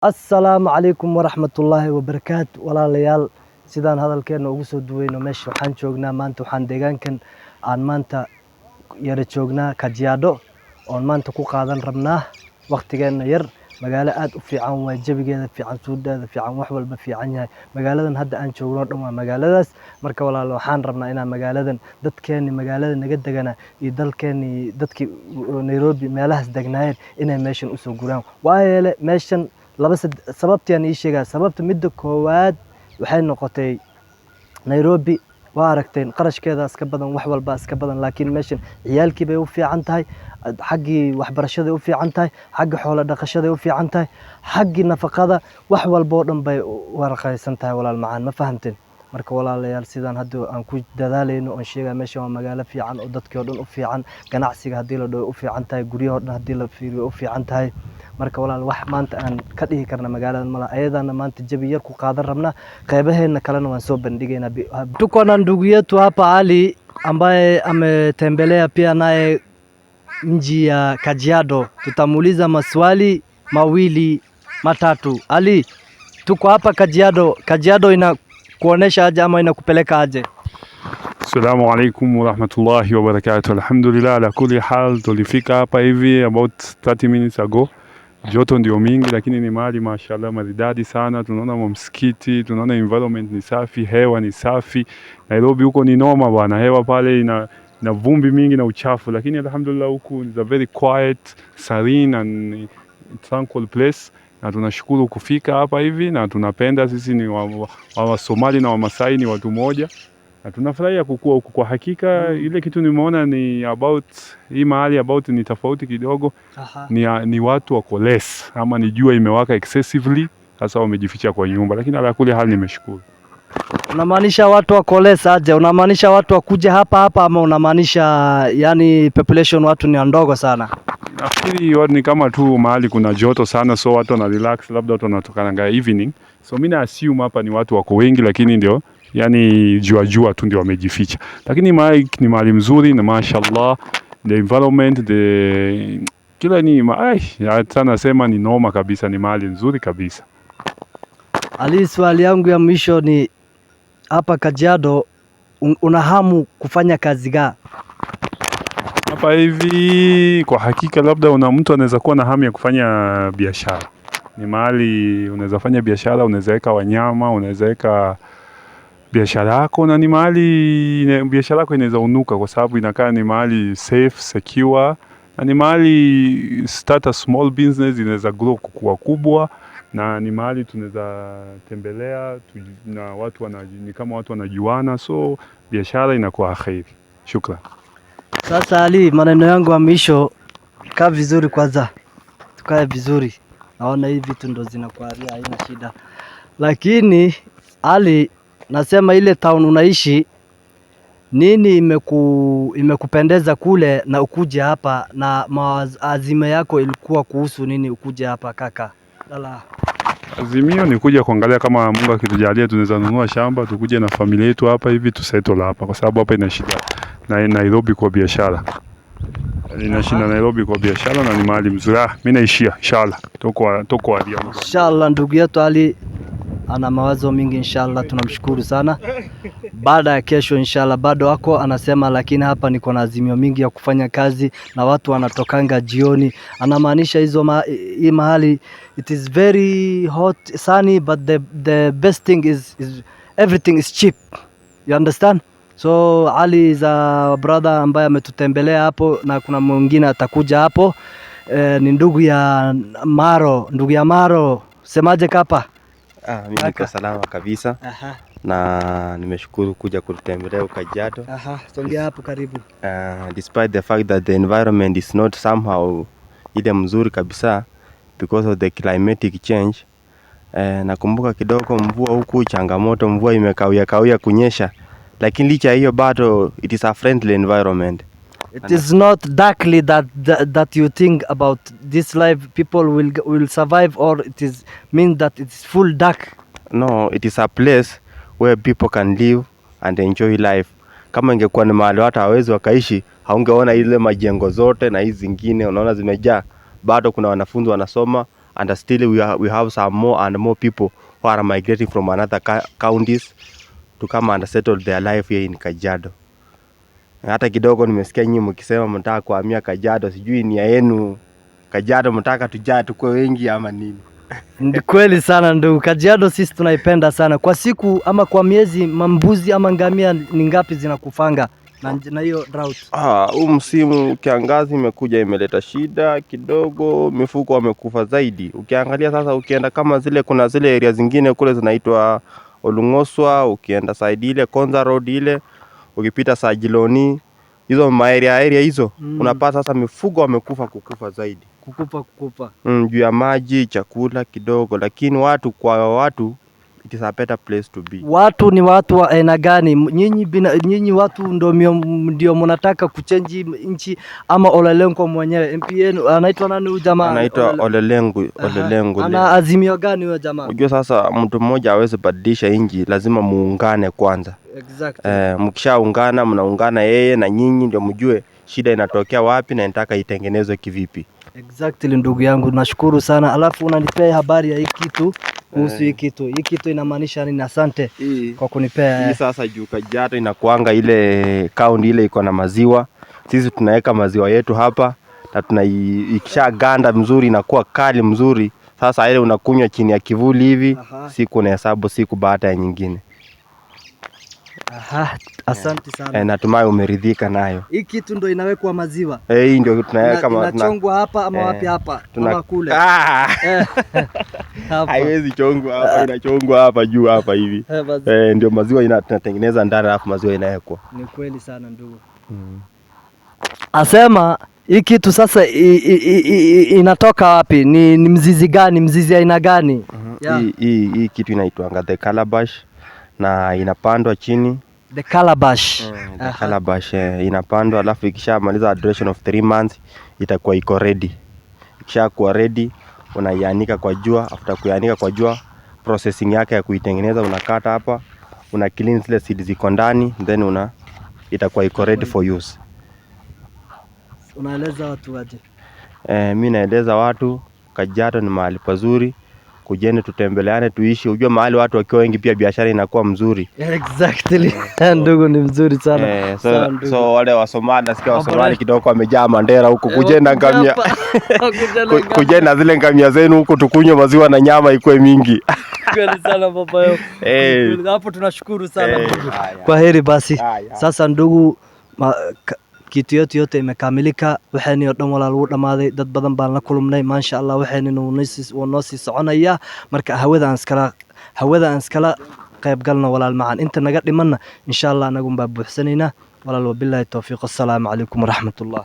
Assalaamu calaykum waraxmatullaahi wabarakaatu. Walaalayaal, sidaan hadalkeena ugu soo duweyno meesha waxaan joognaa maanta, waxaan deegaankan aan maanta yara joognaa Kajiado oon maanta ku qaadan rabnaa waqtigeena yar. magaalo aad u fiican waa, jawigeeda fiican, suudeeda fiican, wax walba fiican yahay. magaaladan hadda aan joogno dhan waa magaaladaas. marka walaal waxaan rabnaa inaan magaaladan dadkeeni magaalada naga degana iyo dalkeeni dadkii Nairobi meelahaas degnaayeen inay meeshan u soo guraan. waayeele meeshan laba sababtaan ii sheegaa. sababta midda koowaad waxay noqotay Nairobi waa aragteen qarashkeeda iska badan, wax walba iska badan, laakiin meeshan ciyaalkii bay u fiican tahay, xaggii waxbarashada u fiican tahay, xagga xoolo dhaqashada u fiican tahay, xaggii nafaqada wax walba oo dhan bay warqaysan tahay walaal macaan, ma fahamteen? marka walaalayaal sidaan hadda aan ku dadaalayno oon sheegaa meeshan waa magaalo fiican oo dadkii oo dhan u fiican, ganacsiga haddii la dhaho u fiican tahay, guryaha oo dhan haddii la fiiriyo u fiican tahay. marka walaal wax maanta aan ka dhihi karna magaaladan mala, ayadana maanta jabi yar ku qaadan rabnaa, qeybaheena kalena waan soo bandhigaynaa. Tuko na ndugu yetu hapa Ali ambaye ametembelea pia naye mji ya Kajiado. Tutamuuliza maswali mawili matatu. Ali, tuko hapa Kajiado. Kajiado inakuonesha aje ama inakupeleka aje? Assalamu alaikum warahmatullahi wabarakatuh. Alhamdulillah, ala kulli hal tulifika hapa hivi about 30 minutes ago. Joto ndio mingi lakini ni mahali mashallah maridadi sana. Tunaona msikiti, tunaona environment ni safi, hewa ni safi. Nairobi huko ni noma bwana, hewa pale na vumbi mingi na uchafu, lakini alhamdulillah huku is a very quiet, serene and tranquil place. Na tunashukuru kufika hapa hivi na tunapenda. Sisi ni wa Somali na wa Masai ni watu moja. Na tunafurahia kukua huku kwa hakika. Ile kitu nimeona ni about hii mahali about ni tofauti kidogo. Ni watu wako less, ama ni jua imewaka excessively, sasa wamejificha kwa nyumba, lakini ala kule hali nimeshukuru. Unamaanisha watu wako less aje? Unamaanisha watu wakuje hapa ama unamaanisha yani population watu ni ndogo sana? Nafikiri ni kama tu mahali kuna joto sana, so watu wana relax, labda watu wanatokana evening. So mimi na assume hapa ni watu wako wengi, lakini ndio yani jua tu ndio wamejificha. Lakini mahali ni mahali mzuri na mashallah, the environment, kila ni hata nasema ni noma kabisa, ni mahali nzuri kabisa. Ali, swali yangu ya mwisho ni hapa Kajiado unahamu kufanya kazi gani? Hapa hivi kwa hakika labda una mtu anaweza kuwa na hamu ya kufanya biashara. Ni mahali unaweza fanya biashara, unaweza weka wanyama, unaweza weka biashara yako, na ni mahali biashara yako inaweza unuka kwa sababu inakaa ni mahali safe, secure, na ni mahali start a small business inaweza grow kukua kubwa, na ni mahali tunaweza tembelea na watu ni kama watu wanajuana, so biashara inakuwa khairi. Shukran. Sasa Ali, maneno yangu ya mwisho, kaa vizuri kwanza. Tukae vizuri. Naona hivi vitu ndo zinakuaria, haina shida. Lakini Ali, nasema ile town unaishi nini imekupendeza kule na ukuje hapa, na azima yako ilikuwa kuhusu nini ukuje hapa kaka? Azimio ni kuja kuangalia kama Mungu akitujalia tunaweza nunua shamba tukuje na familia yetu hapa hivi tusettle hapa, kwa sababu hapa ina shida na Nairobi kwa biashara. Ninashinda Nairobi kwa biashara na ni mahali mzuri. Mimi naishia inshallah. Toko adia. Inshallah ndugu yetu Ali ana mawazo mingi inshallah, tunamshukuru sana. Baada ya kesho inshallah bado wako anasema, lakini hapa niko na azimio mingi ya kufanya kazi na watu wanatokanga jioni. Anamaanisha hii mahali it is very hot, sunny, but the best thing is everything is cheap. You understand? So Ali is a brother ambaye ametutembelea hapo, na kuna mwingine atakuja hapo. Ni ndugu ya Maro. Semaje kapa? Mimi niko salama kabisa. Na nimeshukuru kuja kutembelea Kajiado. Songea hapo karibu. Despite the fact that the environment is not somehow ile mzuri kabisa because of the climatic change. Nakumbuka kidogo mvua huku changamoto, mvua imekawia kunyesha. Lakini licha hiyo bado it is a friendly environment. It is not darkly that you think about this life people will survive, or it is mean that it is full dark? No, it is a place where people can live and enjoy life. Kama ingekuwa ni mahali watu hawezi wakaishi, haungeona ile majengo zote na hizi zingine unaona zimejaa. Bado kuna wanafunzi wanasoma and still we have some more and more people who are migrating from another counties to come and settle their life here in Kajiado. Hata kidogo nimesikia nyinyi mkisema mnataka kuhamia Kajiado, sijui nia yenu Kajiado mnataka tujae tukue wengi ama nini? Ni kweli sana ndugu, Kajiado sisi tunaipenda sana. Kwa siku ama kwa miezi mambuzi ama ngamia ni ngapi zinakufanga na hiyo drought? Huu msimu kiangazi imekuja imeleta shida kidogo, mifugo wamekufa zaidi. Ukiangalia sasa, ukienda kama zile, kuna zile area zingine kule zinaitwa Olungoswa, ukienda side ile Konza Road ile, ukipita Sajiloni, hizo area hizo unapata sasa mifugo wamekufa zaidi. Kukupa. Juu ya maji, chakula kidogo, lakini watu it is a better place to be. Watu ni watu wa aina gani? Nyinyi watu ndio mnataka kuchange nchi ama Olelengu mwenyewe? MPN anaitwa nani huyu jamaa? Anaitwa Olelengu. Ana azimio gani huyo jamaa? Unajua sasa mtu mmoja hawezi badilisha nchi, lazima muungane kwanza. Exactly. Mkishaungana, mnaungana yeye na nyinyi ndio mjue shida inatokea wapi na inataka itengenezwe kivipi. Exactly ndugu yangu, nashukuru sana. Alafu unanipea habari ya hii kitu kuhusu hii kitu. Hii kitu inamaanisha nini? Asante kwa kunipea. Hii sasa juu Kajiado inakuanga ile kaunti ile iko na maziwa. Sisi tunaweka maziwa yetu hapa na ikisha ganda mzuri inakuwa kali mzuri. Sasa ile unakunywa chini ya kivuli hivi. Siku unahesabu siku baada ya nyingine. Asante sana. Natumai umeridhika nayo. Hii kitu ndio inawekwa maziwa. Hii ndio tunaweka inachongwa hapa ama wapi hapa? Ama kule. Haiwezi chongwa hapa, inachongwa hapa juu hapa hivi. Ndio maziwa inatengeneza ndani alafu maziwa inawekwa. Ni kweli sana ndugu. Asema hii kitu sasa inatoka wapi? Ni mzizi gani? Mzizi aina gani? Hii kitu inaitwa the calabash na inapandwa chini. The calabash. The calabash inapandwa, alafu ikishamaliza duration of 3 months itakuwa iko ready. Ikishakuwa ready unaianika kwa jua. After kuianika kwa jua, processing yake ya kuitengeneza, unakata hapa, una clean zile seeds ziko ndani, then itakuwa iko ready for use. Unaeleza watu aje? Mimi naeleza watu Kajiado ni mahali pazuri. Kujeni tutembeleane tuishi. Unajua mahali watu wakiwa wengi pia biashara inakuwa mzuri. Exactly. Ndugu ni mzuri sana. So wale wa Somali, nasikia wa Somali kidogo wamejaa Mandera huko. Kujeni na ngamia. Kujeni na zile ngamia zenu huko tukunywe maziwa na nyama ikuwe mingi. Kweli sana baba yao. Hapo tunashukuru sana ndugu. Kwa heri basi. Sasa ndugu, kitu yote imekamilika. Waxayna dhan walaal ugu dhamaaday. Dad badan baan la kulmnay, maasha Allah. Waxayna noo sii soconaya. Marka hawada aan iskala qayb galno walaal macaan. Inta naga dhimanna insha Allah anagu baa buuxsanayna. walaal wabillahi tawfiiq. Assalaamu calaykum waraxmatullah.